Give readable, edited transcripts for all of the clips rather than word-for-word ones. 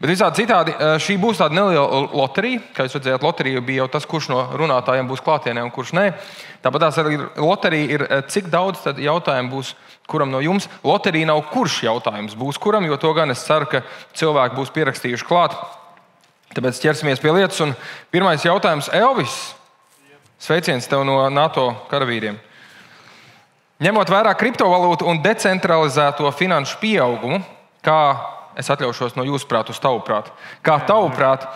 Bet visādi citādi šī būs tāda neliela loterija. Kā jūs redzējāt, loterija bija jau tas, kurš no runātājiem būs klātienē un kurš nē. Tāpat tās arī loterija ir, cik daudz tad jautājumu būs kuram no jums. Loterija nav kurš jautājums būs kuram, jo to gan es ceru, ka cilvēki būs pierakstījuši klāt. Tāpēc ķersimies pie lietas. Un pirmais jautājums, Elvis. Sveiciens tev no NATO karavīriem. Ņemot vērā kriptovalūtu un decentralizēto finanšu pieaugumu, kā es atļaušos no jūsu prāt uz tavuprāt, kā tavuprāt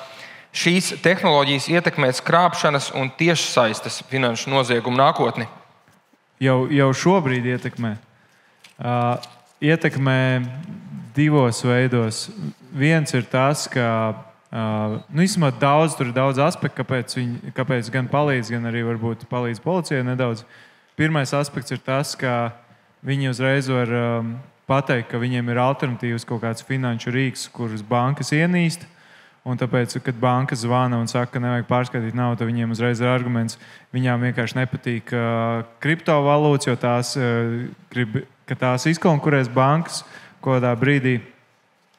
šīs tehnoloģijas ietekmēs krāpšanas un tiešsaistes finanšu noziegumu nākotni? Jau šobrīd ietekmē. Ietekmē divos veidos. Viens ir tas, ka tur ir daudz aspektu, kāpēc gan palīdz, gan arī varbūt palīdz policijai nedaudz. Pirmais aspekts ir tas, ka viņi uzreiz var pateikt, ka viņiem ir alternatīvas kaut kāds finanšu rīks, kurus bankas ienīst. Un tāpēc, kad banka zvana un saka, ka nevajag pārskatīt naudu, tad viņiem uzreiz ir arguments. Viņām vienkārši nepatīk kriptovalūtas, jo tās izkonkurēs bankas kādā brīdī.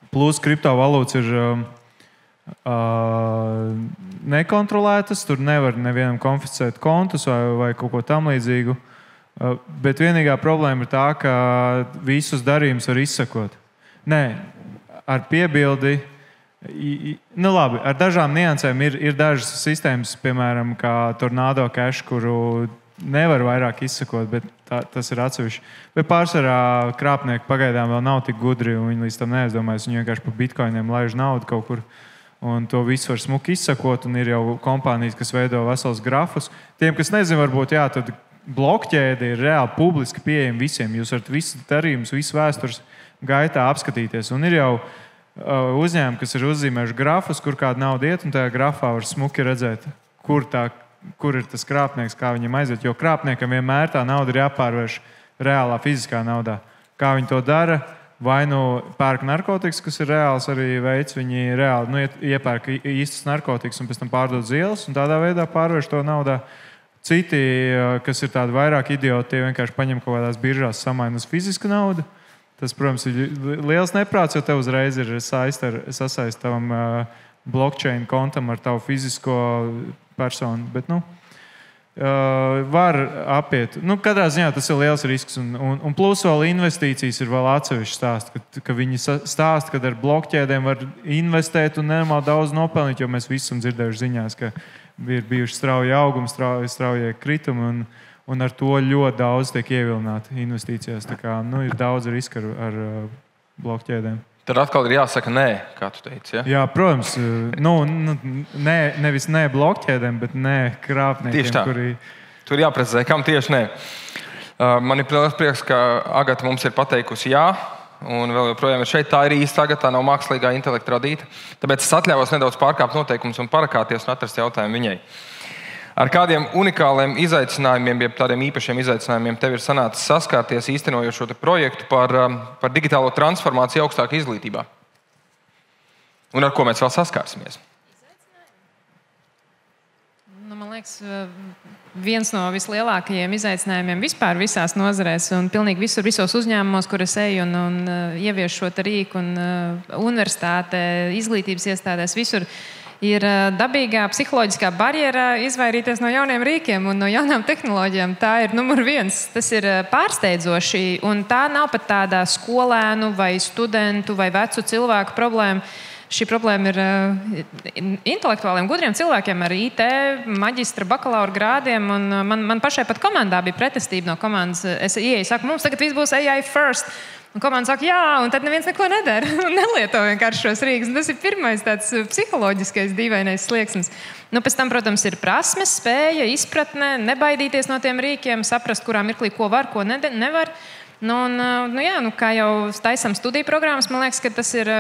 Plus kriptovalūtas ir nekontrolētas, tur nevar nevienam konfiscēt kontus vai kaut ko tam līdzīgu. Bet vienīgā problēma ir tā, ka visus darījumus var izsekot. Nē, ar piebildi, labi, ar dažām niansēm ir dažas sistēmas, piemēram, kā Tornado Cash, kuru nevar vairāk izsekot, bet tas ir atsevišķi. Bet pārsvarā krāpnieki pagaidām vēl nav tik gudri, un viņi līdz tam neaizdomājas. Viņi vienkārši pa bitcoiniem laiž naudu kaut kur. Un to visu var smuki izsakot, un ir jau kompānijas, kas veido vesels grafus. Tiem, kas nezin, varbūt, tad blokķēde ir reāli publiski pieejama visiem. Jūs varat visu darījumus, visu vēstures gaitā apskatīties. Un ir jau uzņēmumi, kas ir uzzīmējuši grafus, kur kāda nauda iet, un tajā grafā var smuki redzēt, kur ir tas krāpnieks, kā viņam aiziet. Jo krāpniekam vienmēr tā nauda ir jāpārvērš reālā fiziskā naudā. Kā viņi to dara? Vai nu pērk narkotikas, kas ir reāls arī veids, viņi reāli iepērk īstas narkotikas un pēc tam pārdod uz ielas, un tādā veidā pārvērš to naudā. Citi, kas ir tādi vairāk idioti, tie vienkārši paņem kaut kādās biržās samaina uz fizisku naudu. Tas, protams, ir liels neprāts, jo tev uzreiz ir sasaist tavam blockchain kontam ar tavu fizisko personu. Bet, var apiet. Katrā ziņā tas ir liels risks. Un plus vēl investīcijas ir vēl atsevišķi stāsti, ka viņi stāsta, ka ar blokķēdēm var investēt un nenormāli daudz nopelnīt, jo mēs visi esam dzirdējuši ziņās, ka ir bijuši strauji augumi, strauji kritumi, un ar to ļoti daudz tiek ievilināti investīcijās. Tā kā, ir daudz riska ar blokķēdēm. Tad atkal ir jāsaka nē, kā tu teici, ja? Jā, protams. Nevis nē blokķēdēm, bet nē krāpniekiem, kuri... Tur jāprecizē, kam tieši nē. Man ir liels prieks, ka Agata mums ir pateikusi jā, un vēl joprojām ir šeit. Tā ir īsta Agata, tā nav mākslīgā intelekta radīta. Tāpēc es atļāvos nedaudz pārkāpt noteikumus un parakāties un atrast jautājumu viņai. Ar kādiem unikāliem izaicinājumiem, jeb tādiem īpašiem izaicinājumiem tev ir sanācis saskārties īstenojot šo projektu par digitālo transformāciju augstākā izglītībā? Un ar ko mēs vēl saskārsimies? Man liekas, viens no vislielākajiem izaicinājumiem vispār visās nozarēs un pilnīgi visos uzņēmumos, kur es eju un ieviešu šo rīku un universitātē, izglītības iestādēs, visur ir dabīgā psiholoģiskā barjera izvairīties no jauniem rīkiem un no jaunām tehnoloģijām. Tā ir numur viens. Tas ir pārsteidzoši, un tā nav pat tāda skolēnu vai studentu vai vecu cilvēku problēma. Šī problēma ir intelektuāliem, gudriem cilvēkiem ar IT, maģistra, bakalaura grādiem. Un man pašai pat komandā bija pretestība no komandas. Es ieeju, saku, mums tagad viss būs AI first. Un komanda saka, jā, un tad neviens neko nedara. Nelieto vienkārši šos rīkus. Tas ir pirmais tāds psiholoģiskais dīvainais slieksnis. Pēc tam, protams, ir prasmes, spēja, izpratne, nebaidīties no tiem rīkiem, saprast, kurā mirklī ko var, ko nevar. Kā jau taisam studiju programmas, man liekas, ka tas ir,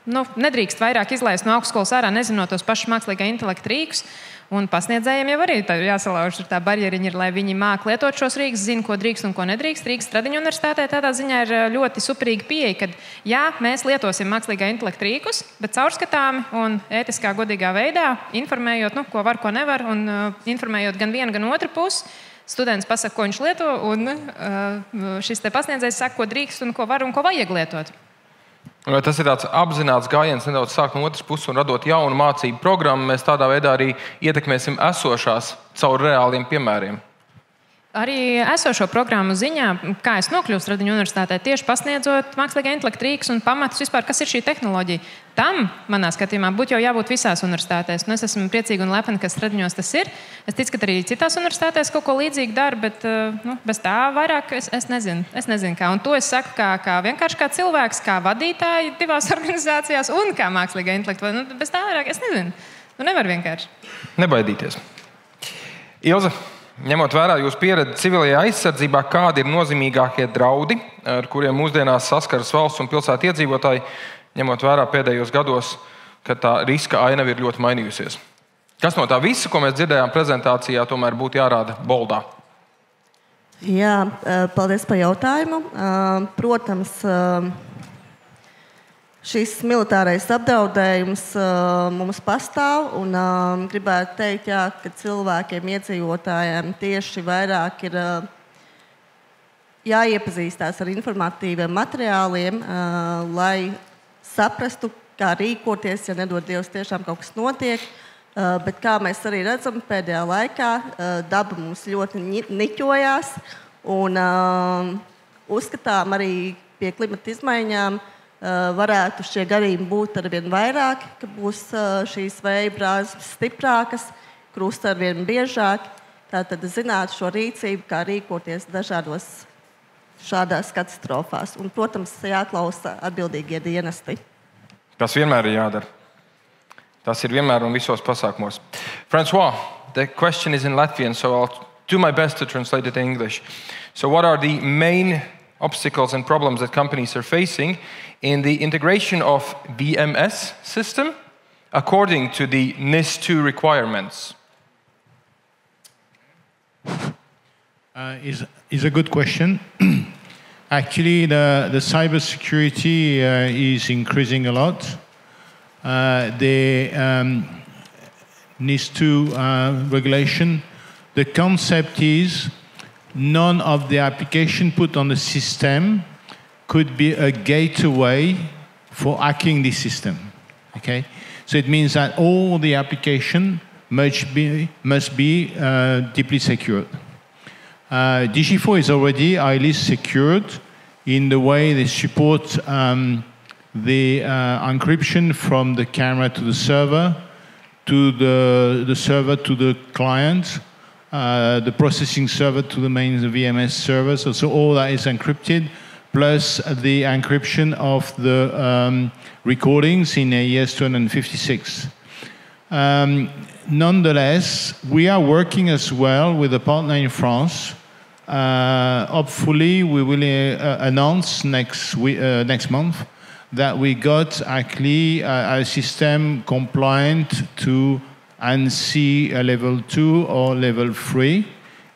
nedrīkst vairāk izlaist no augstskolas ārā, nezinot tos pašus mākslīgā intelekta rīkus. Un pasniedzējiem jau arī jāsalauž tā barjeriņa, lai viņi māk lietot šos rīkus, zina, ko drīkst un ko nedrīkst. Rīgas Stradiņu universitātē tādā ziņā ir ļoti superīga pieeja, ka jā, mēs lietosim mākslīgā intelekta rīkus, bet caurskatāmi un ētiskā, godīgā veidā, informējot, ko var, ko nevar, un informējot gan vienu, gan otru pusi. Students pasaka, ko viņš lieto, un šis te pasniedzējs saka, ko drīkst un ko var un ko vajag lietot. Vai tas ir tāds apzināts gājiens, nedaudz sākt no otras puses un radot jaunu mācību programmu, mēs tādā veidā arī ietekmēsim esošās caur reāliem piemēriem? Arī esošo programmu ziņā, kā es nokļuvu Stradiņu universitātē, tieši pasniedzot mākslīgā intelekta rīkus un pamatus vispār, kas ir šī tehnoloģija. Tam, manā skatījumā, būtu jau jābūt visās universitātēs. Es esmu priecīga un lepna, ka Stradiņos tas ir. Es ticu, ka arī citās universitātēs kaut ko līdzīgu dara, bet bez tā vairāk es nezinu. Es nezinu, kā. Un to es saku kā vienkārši kā cilvēks, kā vadītāji divās organizācijās un kā mākslīgā intelekta. Bez tā vairāk es nezinu. Nevar vienkārši. Nebaidīties. Ilze, ņemot vērā jūsu pieredzi civilajā aizsardzībā, kādi ir nozīmīgākie draudi, ar kuriem mūsdienās saskaras valsts un pilsētu iedzīvotāji, ņemot vērā pēdējos gados, kad tā riska ainava ir ļoti mainījusies? Kas no tā visa, ko mēs dzirdējām prezentācijā, tomēr būtu jārāda boldā? Jā, paldies par jautājumu. Protams, šis militārais apdraudējums mums pastāv, un gribētu teikt, ka cilvēkiem, iedzīvotājiem tieši vairāk ir jāiepazīstās ar informatīviem materiāliem, lai saprastu, kā rīkoties, ja nedod Dievs tiešām kaut kas notiek. Bet kā mēs arī redzam, pēdējā laikā daba mums ļoti niķojās, un uzskatām arī pie klimata izmaiņām varētu šie gadījumi būt arvien vairāk, ka būs šīs vēja brāzmas stiprākas, krusti arvien biežāk. Tātad zināt šo rīcību, kā rīkoties dažādos šādās katastrofās. Un, protams, jāklausa atbildīgie dienesti. Tas vienmēr ir jādara. Tas ir vienmēr un visos pasākumos. François, the question is in Latvian, so I'll do my best to translate it in English. So what are the main obstacles and problems that companies are facing in the integration of VMS system according to the NIS2 requirements? Is a good question. Actually, the cybersecurity is increasing a lot. The NIS2 regulation, the concept is none of the application put on the system could be a gateway for hacking the system. Okay, so it means that all the application must be deeply secured. Digifoy is already highly secured in the way they support the encryption from the camera to the server, to the server to the client, the processing server to the main VMS server. So all that is encrypted, plus the encryption of the recordings in AES 256. Nonetheless, we are working as well with a partner in France. Hopefully, we will announce next month that we got actually a system compliant to ANSI level 2 or level 3,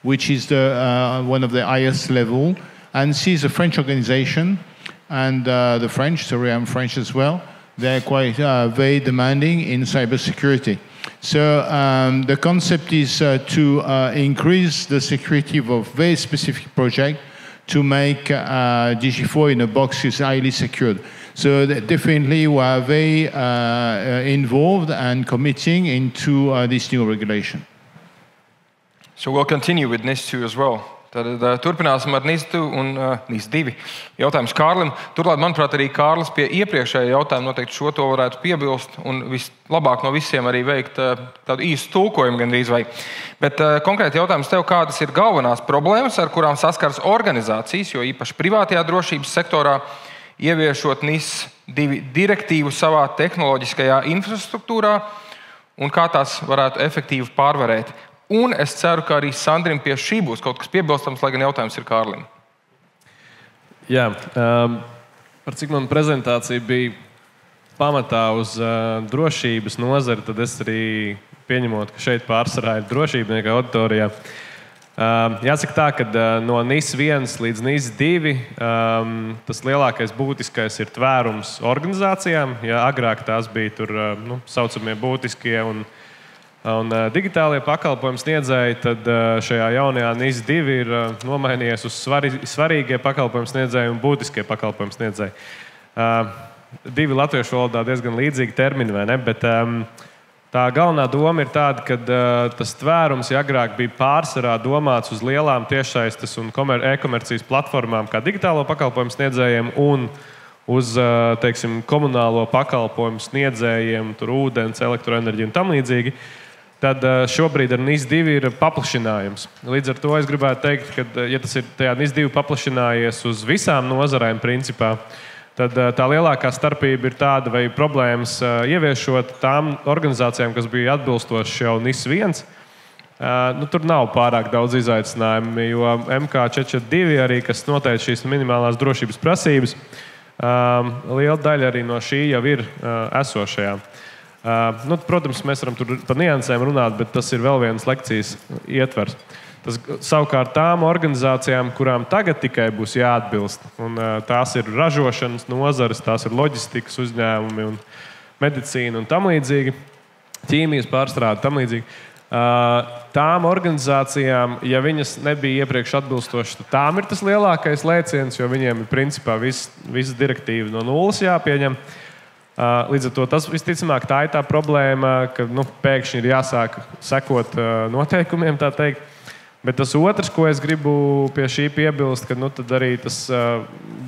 which is one of the highest level. ANSI is a French organization, and the French, sorry, I'm French as well, they're quite very demanding in cybersecurity. So the concept is to increase the security of a very specific project to make Digifoy in a box is highly secured. So definitely we are very involved and committing into this new regulation. So we'll continue with NIS2 as well. Tad turpināsim ar NIS2 un NIS2 jautājums Kārlim. Turklāt, manuprāt, arī Kārlis pie iepriekšējā jautājuma noteikti šo to varētu piebilst un vislabāk no visiem arī veikt tādu īstu tulkojumu gandrīz vai. Bet konkrēti jautājums tev, kādas ir galvenās problēmas, ar kurām saskars organizācijas, jo īpaši privātajā drošības sektorā, ieviešot NIS2 direktīvu savā tehnoloģiskajā infrastruktūrā un kā tās varētu efektīvi pārvarēt. Un es ceru, ka arī Sandrim pie šī būs kaut kas piebilstams, lai gan jautājums ir Kārlim. Jā, par cik man prezentācija bija pamatā uz drošības nozari, tad es arī pieņemot, ka šeit pārsvarā ir drošībnieki auditorijā. Jāsaka tā, ka no NIS1 līdz NIS2 tas lielākais būtiskais ir tvērums organizācijām. Ja agrāk tās bija tur saucamie būtiskie un digitālie pakalpojumu sniedzēji, tad šajā jaunajā NIS2 ir nomainījies uz svarīgie pakalpojumu sniedzēji un būtiskie pakalpojumu sniedzēji. divi latviešu valodā diezgan līdzīgi termini, vai ne? Bet tā galvenā doma ir tāda, ka tas tvērums agrāk bija pārsvarā domāts uz lielām tiešsaistes un e-komercijas platformām, kā digitālo pakalpojumu sniedzējiem un uz teiksim, komunālo pakalpojumu sniedzējiem, tur ūdens, elektroenerģiju un tam līdzīgi, tad šobrīd ar NIS2 ir paplašinājums. Līdz ar to es gribētu teikt, ka, ja tas ir tajā NIS2 paplašinājies uz visām nozarēm, principā, tad tā lielākā starpība ir tāda, vai problēmas ieviešot tām organizācijām, kas bija atbilstošas jau NIS1. Tur nav pārāk daudz izaicinājumu, jo MK442 arī, kas noteica šīs minimālās drošības prasības, liela daļa arī no šī jau ir esošajā. Protams, mēs varam tur par niansēm runāt, bet tas ir vēl viens lekcijas ietvers. Tas savukārt tām organizācijām, kurām tagad tikai būs jāatbilst, un tās ir ražošanas nozares, tās ir loģistikas uzņēmumi un medicīna un tam līdzīgi, ķīmijas pārstrāde tam līdzīgi. Tām organizācijām, ja viņas nebija iepriekš atbilstošas, tad tām ir tas lielākais lēciens, jo viņiem ir principā visas direktīvas no nulles jāpieņem. Līdz ar to tas visticamāk tā ir tā problēma, ka pēkšņi ir jāsāk sekot noteikumiem, tā teikt. Bet tas otrs, ko es gribu pie šī piebilst, ka tad arī tas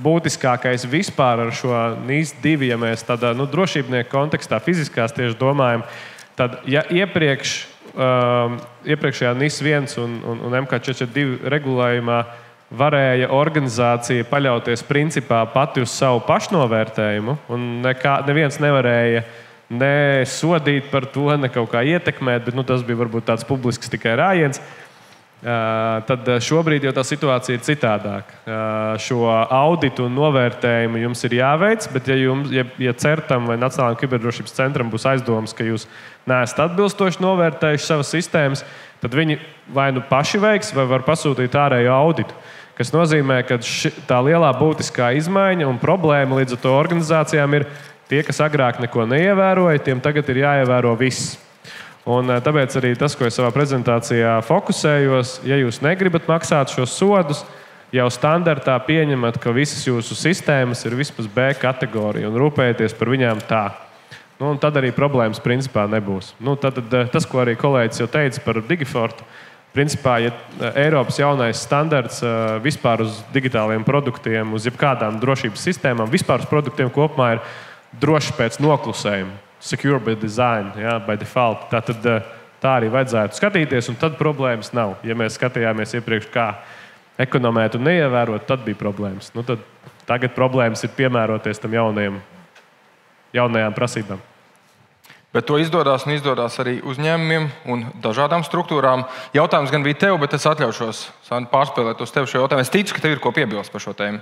būtiskākais vispār ar šo NIS2, ja mēs tādā drošībnieku kontekstā fiziskās tieši domājam, tad ja iepriekšējā NIS1 un MK442 regulējumā varēja organizācija paļauties principā pati uz savu pašnovērtējumu, un neviens nevarēja ne sodīt par to, ne kaut kā ietekmēt, bet tas bija varbūt tāds publisks tikai rājiens. Tad šobrīd jau tā situācija ir citādāka. Šo auditu un novērtējumu jums ir jāveic, bet ja CERTam vai Nacionālajam kiberdrošības centram būs aizdomas, ka jūs neesat atbilstoši novērtējuši savas sistēmas, tad viņi vai paši veiks, vai var pasūtīt ārēju auditu. Kas nozīmē, ka tā lielā būtiskā izmaiņa un problēma līdz ar to organizācijām ir tie, kas agrāk neko neievēroja, tiem tagad ir jāievēro viss. Un tāpēc arī tas, ko es savā prezentācijā fokusējos, ja jūs negribat maksāt šos sodus, jau standartā pieņemat, ka visas jūsu sistēmas ir vismaz B kategorija un rūpējieties par viņām tā. Un tad arī problēmas principā nebūs. Tad tas, ko arī kolēģis jau teica par Digifortu, principā, ja Eiropas jaunais standarts vispār uz digitāliem produktiem, uz jebkādām drošības sistēmām, vispār uz produktiem kopumā ir droši pēc noklusējuma. Secure by design, by default. Tātad tā arī vajadzētu skatīties, un tad problēmas nav. Ja mēs skatījāmies iepriekš, kā ekonomēt un neievērot, tad bija problēmas. Tad tagad problēmas ir piemēroties tam jaunajām prasībām. Bet to izdodas un izdodas arī uzņēmumiem un dažādām struktūrām. Jautājums gan bija tev, bet es atļaušos pārspēlēt uz tevi šo jautājumu. Es ticu, ka tev ir ko piebilst par šo tēmu.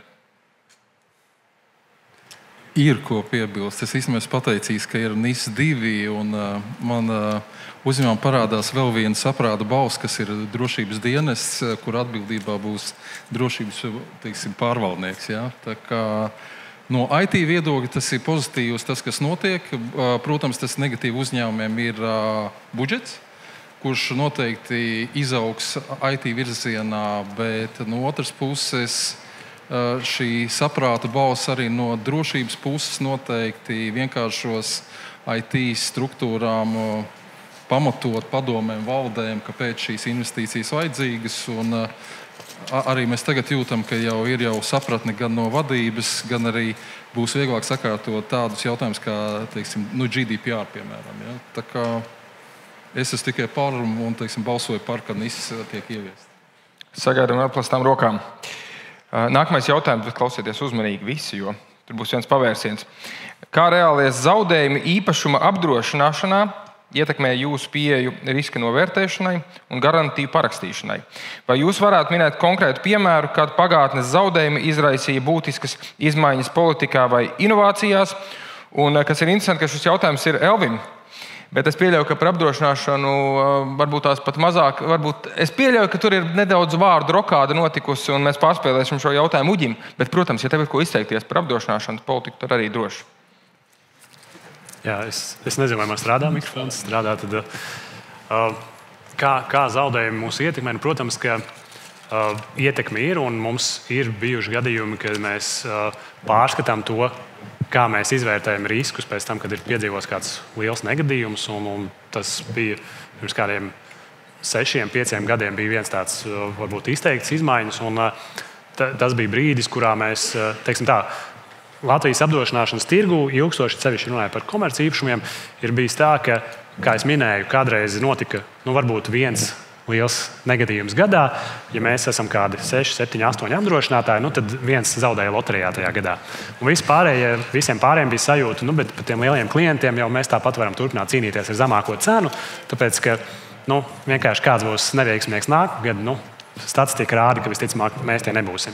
Ir ko piebilst. Es īstenībā pateicīju, ka ir NIS2, un man uzņēmumā parādās vēl viena saprāta balss, kas ir drošības dienests, kur atbildībā būs drošības pārvaldnieks. Ja? Tā kā no IT viedokļa tas ir pozitīvs, tas, kas notiek. Protams, tas negatīvi uzņēmumiem ir budžets, kurš noteikti izaugs IT virzienā, bet no otras puses šī saprāta balss arī no drošības puses noteikti vienkāršos IT struktūrām pamatot padomēm, valdēm, kāpēc šīs investīcijas vajadzīgas. Un arī mēs tagad jūtam, ka jau ir sapratne gan no vadības, gan arī būs vieglāk sakārtot tādus jautājumus kā GDPR, piemēram. Ja? Tā kā es esmu tikai par un balsoju par, ka NIS tiek ieviest. Sagaidām atplastām rokām. Nākamais jautājums, bet klausieties uzmanīgi visi, jo tur būs viens pavērsiens. Kā reālie zaudējumi īpašuma apdrošināšanā ietekmē jūsu pieeju riska novērtēšanai un garantiju parakstīšanai? Vai jūs varētu minēt konkrētu piemēru, kad pagātnes zaudējumi izraisīja būtiskas izmaiņas politikā vai inovācijās? Un kas ir interesanti, ka šis jautājums ir Elvim. Bet es pieļauju, ka par apdrošināšanu varbūt tās pat mazāk. Es pieļauju, ka tur ir nedaudz vārdu rokāda notikusi, un mēs pārspēlēsim šo jautājumu Uģim. Bet, protams, ja tev ir ko izteikties par apdrošināšanas politiku, tad arī droši. Jā, es nezinu, vai man strādā mikrofons. Strādā, tad, kā zaudējumi mūs ietekmē? Protams, ka ietekme ir, un mums ir bijuši gadījumi, kad mēs pārskatām to, kā mēs izvērtējam riskus pēc tam, kad ir piedzīvots kāds liels negadījums. Un tas bija pirms kādiem 6-5 gadiem bija viens tāds varbūt izteikts izmaiņas. Un, tas bija brīdis, kurā mēs, teiksim tā, Latvijas apdrošināšanas tirgu ilgstoši, sevišķi runāja par komercīpašumiem, ir bijis tā, ka, kā es minēju, kādreiz notika varbūt viens liels negadījums gadā. Ja mēs esam kādi 6, 7, 8 apdrošinātāji, tad viens zaudēja loterijā tajā gadā. Un visiem pārējiem bija sajūta, bet par tiem lieliem klientiem jau mēs tāpat varam turpināt cīnīties ar zemāko cenu, tāpēc, ka vienkārši kāds būs neveiksmīgs nākamgad, statistika rāda, ka visticamāk mēs tie nebūsim.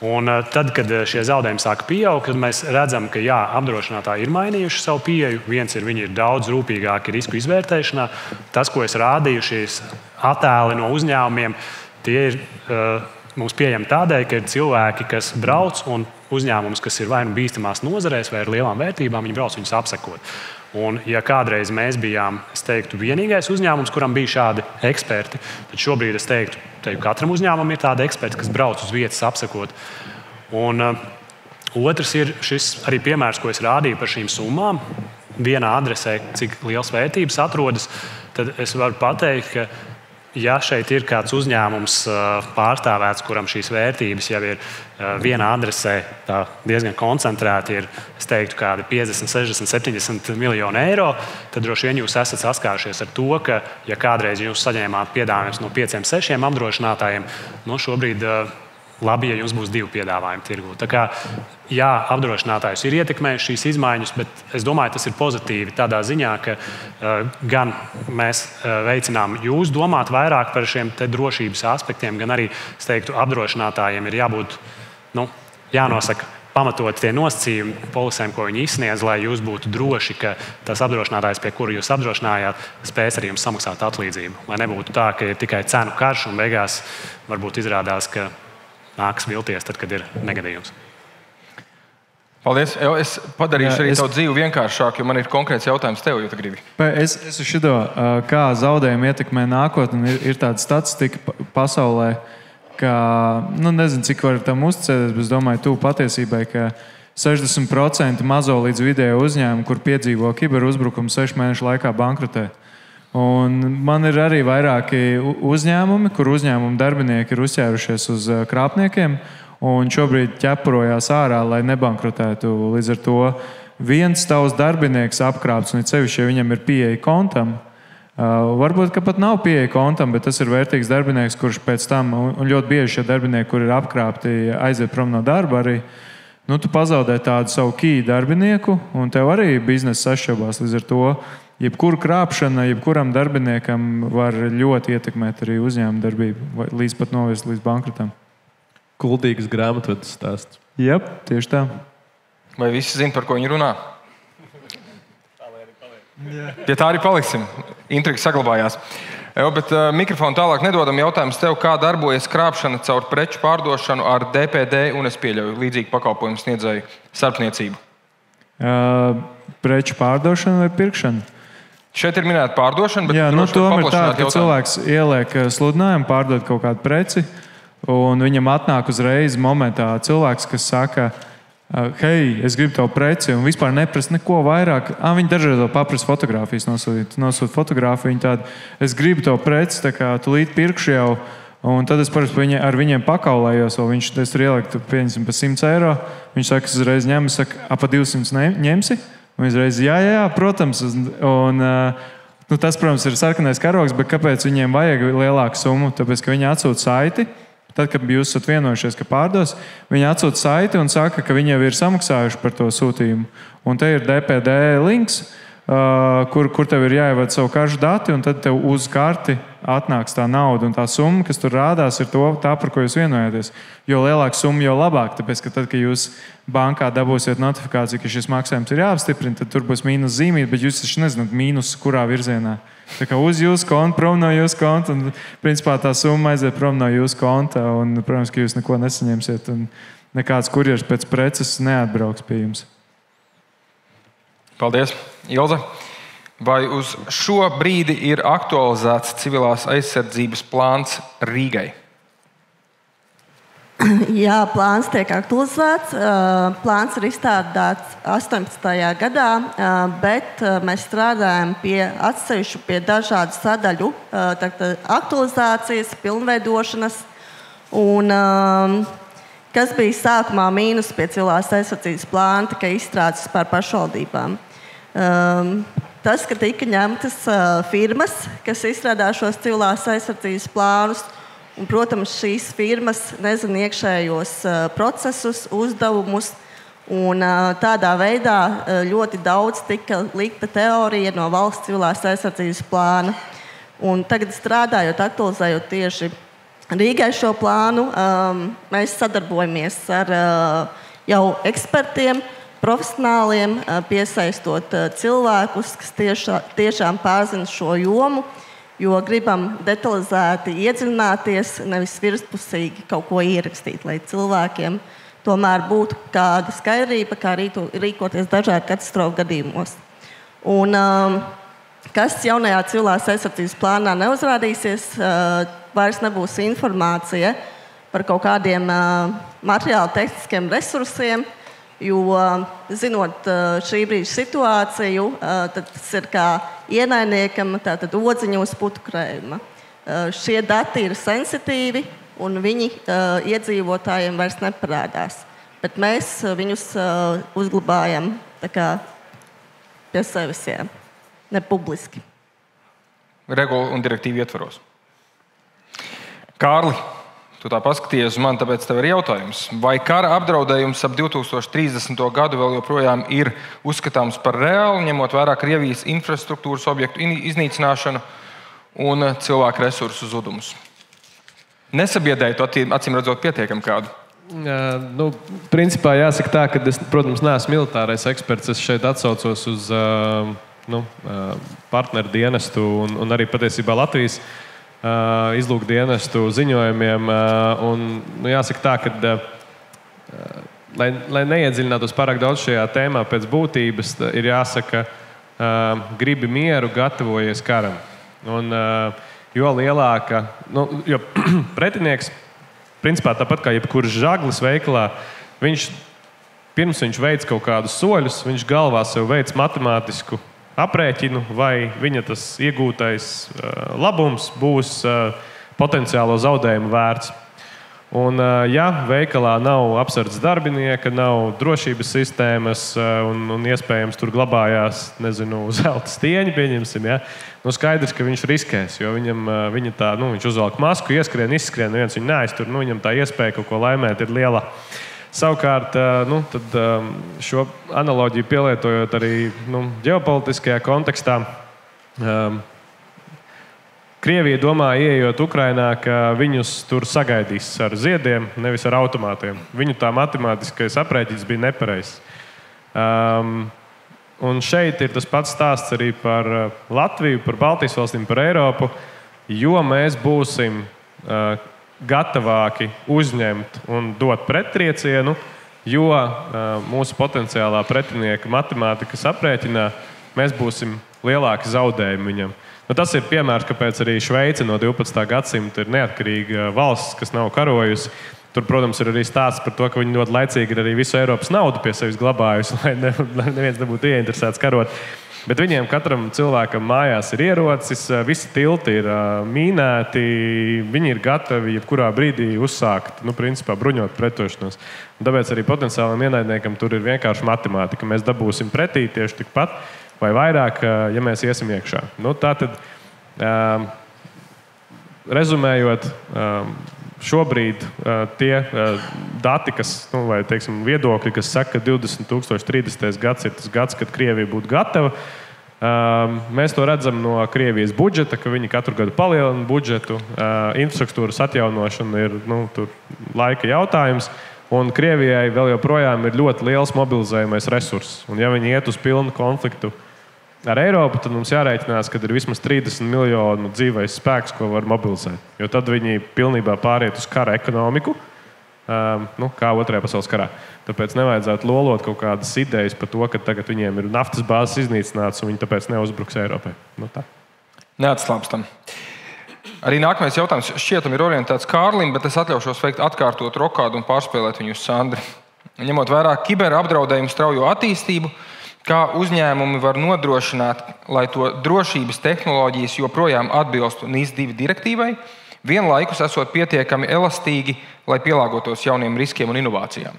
Un tad, kad šie zaudējumi sāka pieaugt, tad mēs redzam, ka jā, apdrošinātāji ir mainījuši savu pieeju. Viņi ir daudz rūpīgāki risku izvērtēšanā. Tas, ko es rādīju, šīs attēli no uzņēmumiem, tie ir mums pieejami tādēļ, ka ir cilvēki, kas brauc, un uzņēmums, kas ir vai nu bīstamās nozarēs, vai ar lielām vērtībām, viņi brauc viņus apsekot. Un, ja kādreiz mēs bijām, es teiktu, vienīgais uzņēmums, kuram bija šādi eksperti, tad šobrīd es teiktu, katram uzņēmumam ir tādi eksperti, kas brauc uz vietas apsekot. Un otrs ir šis arī piemērs, ko es rādīju par šīm summām. Vienā adresē, cik liels vērtības atrodas, tad es varu pateikt, ka ja šeit ir kāds uzņēmums pārstāvēts, kuram šīs vērtības jau ir vienā adresē diezgan koncentrēti, ir, es teiktu, kādi 50, 60, 70 miljoni eiro, tad droši vien jūs esat saskārušies ar to, ka, ja kādreiz jūs saņēmāt piedāvājumus no 5, 6 apdrošinātājiem, šobrīd labi, ja jums būs 2 piedāvājumi tirgū. Tā kā, jā, apdrošinātājus ir ietekmējuši šīs izmaiņas, bet es domāju, tas ir pozitīvi tādā ziņā, ka gan mēs veicinām jūs domāt vairāk par šiem drošības aspektiem, gan arī, es teiktu, apdrošinātājiem ir jābūt, jānosaka pamatot tie nosacījumi polisēm, ko viņi izsniedz, lai jūs būtu droši, ka tas apdrošinātājs, pie kura jūs apdrošinājāt, spēs arī jums samaksāt atlīdzību. Lai nebūtu tā, ka ir tikai cenu karš un beigās varbūt izrādās, ka nāks vilties tad, kad ir negadījums. Paldies. Es padarīšu arī tavu dzīvi vienkāršāku, jo man ir konkrēts jautājums tev, ja tu gribi. Es šito, kā zaudējumi ietekmē nākotni, ir tāda statistika pasaulē, ka, nezinu, cik var tam uzticēties, bet es domāju, tu patiesībai, ka 60% mazo līdz vidējo uzņēmumu, kur piedzīvo kiberuzbrukumu 6 mēnešu laikā bankrotē. Un man ir arī vairāki uzņēmumi, kur uzņēmumu darbinieki ir uzķērušies uz krāpniekiem un šobrīd ķepurojās ārā, lai nebankrotētu. Līdz ar to viens tavs darbinieks apkrāpts, un sevišķi, ja viņam ir pieeja kontam, varbūt, ka pat nav pieeja kontam, bet tas ir vērtīgs darbinieks, kurš pēc tam, un ļoti bieži šie darbinieki, kur ir apkrāpti, aiziet prom no darba arī, tu pazaudē tādu savu key darbinieku, un tev arī biznesa sašķelbās. Līdz ar to jebkura krāpšana, jebkuram darbiniekam var ļoti ietekmēt arī uzņēmuma darbību, līdz pat novest līdz bankrotam. Kuldīgas grāmatvedes stāsts. Jā, tieši tā. Vai visi zina, par ko viņi runā? Pie tā arī paliksim. Intriga saglabājās. Bet mikrofonu tālāk nedodam. Jautājums tev, kā darbojas krāpšana caur preču pārdošanu ar DPD un es pieļauju līdzīgu pakalpojumu sniedzēju starpniecību? Preču pārdošana vai pirkšana? Šeit ir minēta pārdošana, bet tomēr ir tā, ka cilvēks ieliek sludinājumu, pārdod kaut kādu preci, un viņam atnāk uzreiz momentā cilvēks, kas saka, hei, es gribu tavu preci, un vispār neprasa neko vairāk. Viņi dažreiz vēl paprasa fotogrāfijas nosūt fotogrāfiju. Viņi tādu, es gribu tavu preci, tā kā tu līdz pirkšu jau, un tad es parasti ar viņiem pakaulējos, vēl viņš tur ielikt, pieņemsim, pa 100 eiro. Viņš saka, es uzreiz ņemu, saka, pa 200 ņemsi? Un uzreiz, jā, protams. Un, tas, protams, ir sarkanais karogs, bet kāpēc viņiem vajag lielāku summu? Tāpēc, ka viņi atsūta saiti. Tad, kad jūs esat vienojušies, ka pārdos, viņi atsūta saiti un saka, ka viņi jau ir samaksājuši par to sūtījumu. Un te ir DPD links, kur tev ir jāievada savu karšu dati, un tad tev uz karti atnāks tā nauda. Un tā summa, kas tur rādās, ir tā, par ko jūs vienojaties. Jo lielāka summa, jo labāk. Tāpēc, ka tad, kad jūs bankā dabūsiet notifikāciju, ka šis maksājums ir jāapstiprina, tad tur būs mīnus zīmīt, bet jūs taču nezināt mīnus, kurā virzienā. Tā kā uz jūsu konta, prom no jūsu konta, un principā tā summa aiziet prom no jūsu konta, un, protams, ka jūs neko nesaņemsiet, un nekāds kurjers pēc preces neatbrauks pie jums. Paldies, Ilze. Vai uz šo brīdi ir aktualizēts civilās aizsardzības plāns Rīgai? Jā, plāns tiek aktualizēts. Plāns ir izstrādāts 18. gadā, bet mēs strādājam pie dažādu sadaļu aktualizācijas, pilnveidošanas. Un, kas bija sākumā mīnus pie civilās aizsardzības plāna, tika izstrādāts par pašvaldībām. Tas, ka tika ņemtas firmas, kas izstrādā šos civilās aizsardzības plānus, un, protams, šīs firmas nezina iekšējos procesus, uzdevumus, un tādā veidā ļoti daudz tika likta teorija no valsts civilās aizsardzības plāna. Un tagad strādājot, aktualizējot tieši Rīgai šo plānu, mēs sadarbojamies ar jau ekspertiem, profesionāliem, piesaistot cilvēkus, kas tiešām pārzina šo jomu, jo gribam detalizēti iedziļināties, nevis virspusīgi kaut ko ierakstīt, lai cilvēkiem tomēr būtu kāda skaidrība, kā rīkoties dažādu katastrofu gadījumos. Un, kas jaunajā civilās aizsardzības plānā neuzrādīsies, vairs nebūs informācija par kaut kādiem materiāli tehniskiem resursiem, jo, zinot šī brīža situāciju, tad tas ir kā ienaidniekam odziņa uz putukrējuma. Šie dati ir sensitīvi, un viņi iedzīvotājiem vairs neparādās. Bet mēs viņus uzglabājam pie sevis, ne publiski. Regula un direktīva ietvaros. Kārli, tu tā paskaties uz mani, tāpēc tev ir jautājums. Vai kara apdraudējums ap 2030. gadu vēl joprojām ir uzskatāms par reālu, ņemot vērā Krievijas infrastruktūras objektu iznīcināšanu un cilvēku resursu zudumus? Nesabiedēju to, acīm redzot, pietiekami kādu. Principā jāsaka tā, ka es, protams, neesmu militārais eksperts. Es šeit atsaucos uz partneru dienestu un arī patiesībā Latvijas izlūkdienestu ziņojumiem. Jāsaka tā, ka, lai neiedziļinātos pārāk daudz šajā tēmā pēc būtības, ir jāsaka, gribi mieru, gatavojies karam. Un, jo lielāka, jo pretinieks, principā tāpat kā jebkurš žaglis veikalā, pirms viņš veic kaut kādus soļus, viņš galvā sev veic matemātisku aprēķinu, vai viņa tas iegūtais labums būs potenciālo zaudējumu vērts. Un, ja veikalā nav apsardzes darbinieka, nav drošības sistēmas un iespējams tur glabājās, zelta stieņi, pieņemsim, skaidrs, ka viņš riskēs, jo viņš uzvelk masku, ieskrien, izskrien, neviens viņu neaiztur, viņam tā iespēja kaut ko laimēt ir liela. Savukārt, tad šo analoģiju pielietojot arī ģeopolitiskajā kontekstā, Krievija domā, ieejot Ukrainā, ka viņus tur sagaidīs ar ziediem, nevis ar automātiem. Viņu tā matemātiskais aprēķins bija nepareizs. Un šeit ir tas pats stāsts arī par Latviju, par Baltijas valstīm, par Eiropu, jo mēs būsim gatavāki uzņemt un dot prettriecienu, jo mūsu potenciālā pretinieka matemātikas aprēķinā mēs būsim lielāki zaudējumi viņam. Tas ir piemērs, kāpēc arī Šveice no 12. gadsimta ir neatkarīga valsts, kas nav karojusi. Tur, protams, ir arī stāsts par to, ka viņi ļoti laicīgi ir arī visu Eiropas naudu pie sevis glabājusi, lai neviens nebūtu ieinteresēts karot. Bet viņiem katram cilvēkam mājās ir ierocis, visi tilti ir mīnēti, viņi ir gatavi jebkurā brīdī uzsākt, principā bruņot pretošanos. Un tāpēc arī potenciālam ienaidniekam tur ir vienkārši matemātika. Mēs dabūsim pretī tieši tikpat vai vairāk, ja mēs iesim iekšā. Tātad, rezumējot, šobrīd tie dati, vai viedokļi, kas saka, ka 2030. gads ir tas gads, kad Krievija būtu gatava, mēs to redzam no Krievijas budžeta, ka viņi katru gadu palielina budžetu. Infrastruktūras atjaunošana ir laika jautājums. Un Krievijai vēl joprojām ir ļoti liels mobilizējamais resurss. Un ja viņi iet uz pilnu konfliktu ar Eiropu, tad mums jārēķinās, ka ir vismaz 30 miljonu dzīvais spēks, ko var mobilizēt. Jo tad viņi pilnībā pāriet uz kara ekonomiku, kā Otrajā pasaules karā. Tāpēc nevajadzētu lolot kaut kādas idejas par to, ka tagad viņiem ir naftas bāzes iznīcināts un viņi tāpēc neuzbruks Eiropai. Tā. Neatslāpstam. Arī nākamais jautājums šķietam ir orientēts Kārlim, bet es atļaušos veikt atkārtot rokādu un pārspēlēt viņu uz Sandri. Ņemot vērā kiberapdraudējumu straujo attīstību, kā uzņēmumi var nodrošināt, lai to drošības tehnoloģijas joprojām atbilstu NIS2 direktīvai, vienlaikus esot pietiekami elastīgi, lai pielāgotos jauniem riskiem un inovācijām?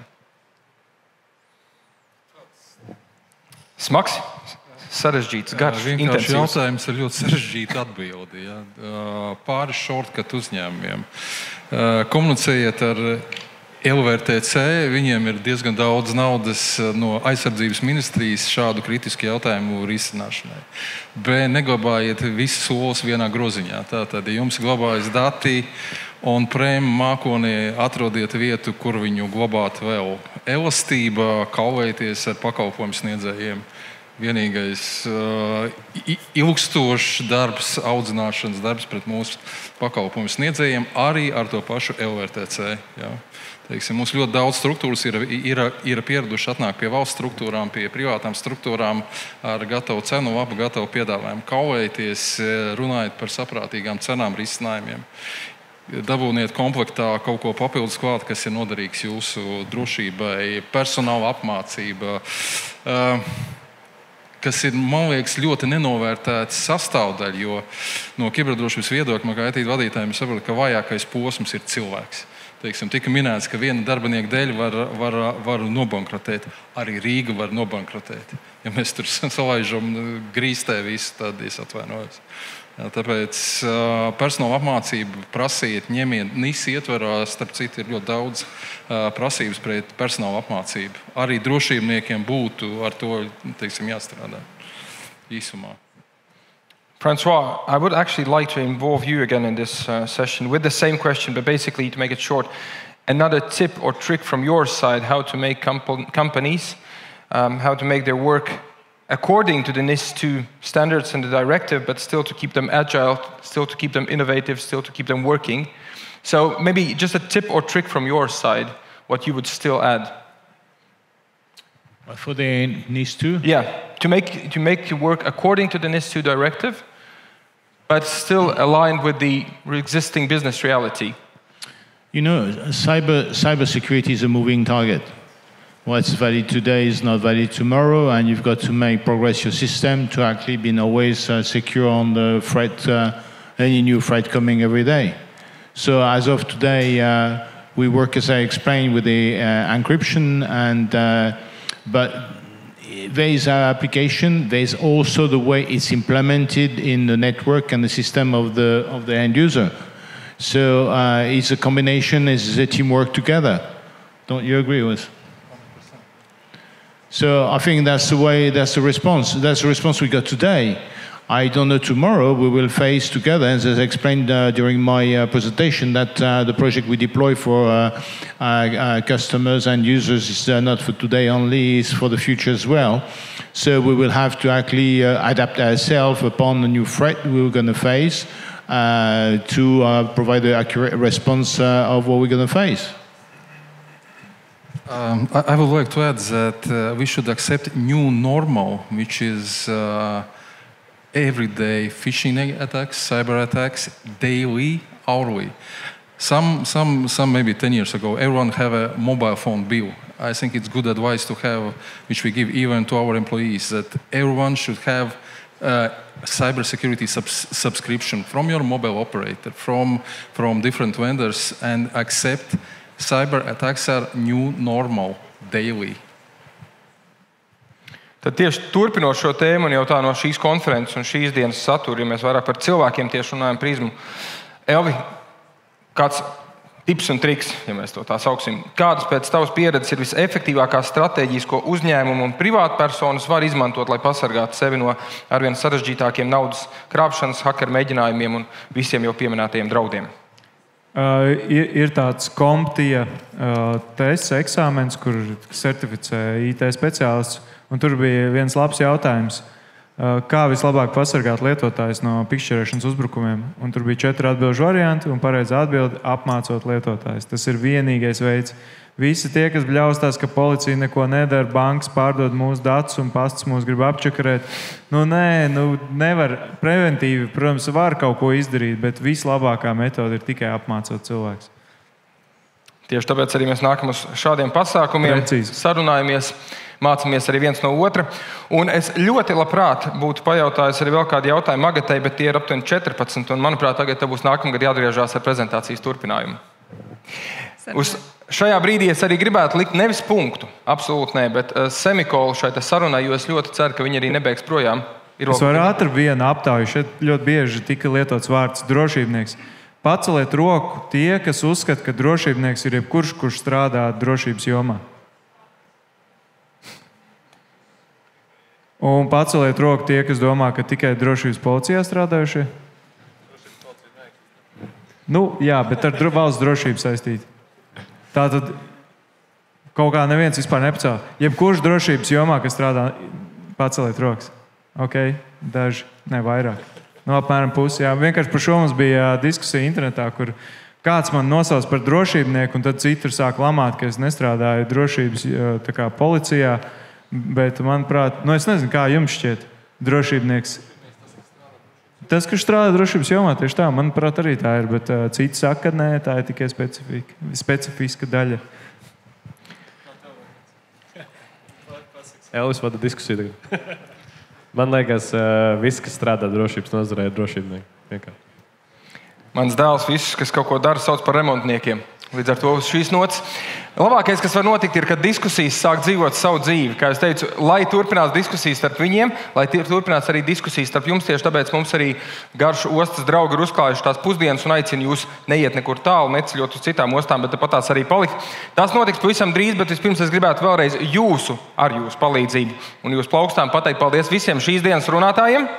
Smags, sarežģīts, garš, intensīvs. Jautājums ir ļoti sarežģīti atbildi. Ja? Pāris shortcut uzņēmumiem. Komunicējiet ar LVRTC, viņiem ir diezgan daudz naudas no aizsardzības ministrijas šādu kritisku jautājumu risināšanai. B, neglabājiet visus solis vienā groziņā. Tātad, ja jums glabājas dati on-prem mākonī, atrodiet vietu, kur viņu glabāt vēl. Elastība, kaujieties ar pakalpojumu sniedzējiem. Vienīgais ilgstošs darbs, audzināšanas darbs pret mūsu pakalpojumu sniedzējiem, arī ar to pašu LVRTC. Ja. Teiksim, mums ļoti daudz struktūras ir pieraduši atnāk pie valsts struktūrām, pie privātām struktūrām ar gatavu cenu, labu gatavu piedāvājumu. Kaujieties, runājiet par saprātīgām cenām, risinājumiem. Dabūniet komplektā kaut ko papildus klāt, kas ir noderīgs jūsu drošībai, personāla apmācība, kas ir, man liekas, ļoti nenovērtēts sastāvdaļa, jo no kiberdrošības viedokļa, kā IT vadītājiem, saprot, ka vājākais posms ir cilvēks. Teiksim, tika minēts, ka viena darbinieka dēļ var nobankrotēt. Arī Rīga var nobankrotēt. Ja mēs tur salaižam grīstē visu, tad es atvainojos. Jā, tāpēc personāla apmācību prasiet, ņemiet, NIS ietverā, starp citu, ir ļoti daudz prasības pret personāla apmācību. Arī drošībniekiem būtu ar to, teiksim, jāstrādā īsumā. Francois, I would actually like to involve you again in this session with the same question, but basically, to make it short, another tip or trick from your side, how to make companies, how to make their work according to the NIS2 standards and the directive, but still to keep them agile, still to keep them innovative, still to keep them working. So maybe just a tip or trick from your side, what you would still add. For the NIS2? Yeah, to make your work according to the NIS2 directive, but still aligned with the existing business reality. You know, cybersecurity is a moving target. What's valid today is not valid tomorrow, and you've got to make progress your system to actually be always secure on the threat, any new threat coming every day. So as of today, we work, as I explained, with the encryption, and but there is our application. There's also the way it's implemented in the network and the system of the end user. So it's a combination, it's a teamwork together. Don't you agree with? So I think that's the way, that's the response. That's the response we got today. I don't know tomorrow we will face together, as I explained during my presentation, that the project we deploy for customers and users is not for today only, it's for the future as well. So we will have to actually adapt ourselves upon the new threat we're going to face to provide an accurate response of what we're going to face. I would like to add that we should accept new normal, which is everyday phishing attacks, cyber attacks, daily, hourly. Some maybe 10 years ago, everyone have a mobile phone bill. I think it's good advice to have, which we give even to our employees, that everyone should have a cybersecurity subscription from your mobile operator, from different vendors, and accept cyber attacks are new normal, daily. Tad tieši turpinot šo tēmu un jau tā no šīs konferences un šīs dienas satura, ja mēs vairāk par cilvēkiem tieši runājam prizmu. Elvi, kāds tips un triks, ja mēs to tā sauksim, kādas pēc tavas pieredzes ir visefektīvākās stratēģijas, ko uzņēmumu un privātpersonas var izmantot, lai pasargātu sevi no arvien sarežģītākiem naudas krāpšanas, hakeru mēģinājumiem un visiem jau pieminētajiem draudiem? Ir tāds CompTIA tests, eksāmens, kur certificē IT speciālists. Un tur bija viens labs jautājums, kā vislabāk pasargāt lietotājus no pikšķerēšanas uzbrukumiem. Un tur bija 4 atbilžu varianti, un pareizā atbilde apmācot lietotājus. Tas ir vienīgais veids. Visi tie, kas bļaustās, ka policija neko nedara, bankas pārdod mūsu datus un pastas mūs grib apčakarēt. Nevar preventīvi, protams, var kaut ko izdarīt, bet vislabākā metode ir tikai apmācot cilvēkus. Tieši tāpēc arī mēs nākam uz šādiem pasākumiem, sarunājamies, mācāmies arī viens no otra. Un es ļoti labprāt būtu pajautājis arī vēl kādu jautājumu Agatei, bet tie ir aptuveni 14. Un, manuprāt, Agata būs nākamgad jāatgriežās ar prezentācijas turpinājumu. Uz šajā brīdī es arī gribētu likt nevis punktu, absolūti ne, bet semikolu šai sarunai, jo es ļoti ceru, ka viņi arī nebeigs projām. Es varu ātri vienu aptauju. Šeit ļoti bieži tika lietots vārds drošībnieks. Paceliet roku tie, kas uzskata, ka drošībnieks ir jebkurš, kurš strādā drošības jomā. Un paceliet roku tie, kas domā, ka tikai drošības policijā strādājušie. Jā, bet ar valsts drošību saistīti. Tātad kaut kā neviens vispār nepacēl. Jebkurš drošības jomā, kas strādā, paceliet rokas. Ok, daži, ne vairāk. Apmēram pusi. Jā. Vienkārši par šo mums bija diskusija internetā, kur kāds man nosauc par drošībnieku, un tad citur sāk lamāt, ka es nestrādāju drošības policijā. Bet, manuprāt, es nezinu, kā jums šķiet drošībnieks. Tas, kurš strādā drošības jomā, tieši tā, manuprāt, arī tā ir. Bet citi saka, ka nē, tā ir tikai specifiska daļa. Elvis vada diskusiju tagad. Man liekas, visi, kas strādā drošības nozarē, ir drošībnieki. Mans dēls visus, kas kaut ko dara, sauc par remontniekiem. Līdz ar to uz šīs nots. Labākais, kas var notikt, ir, kad diskusijas sāk dzīvot savu dzīvi. Kā es teicu, lai turpinās diskusijas starp viņiem, lai turpinās arī diskusijas starp jums. Tieši tāpēc mums arī Garšu ostas draugi ir uzklājuši tās pusdienas un aicina jūs neiet nekur tālu, neceļot uz citām ostām, bet tāpat tās arī palikt. Tas notiks pavisam drīz, bet vispirms es gribētu vēlreiz jūsu palīdzību un jūsu plaukstām pateikt paldies visiem šīs dienas runātājiem.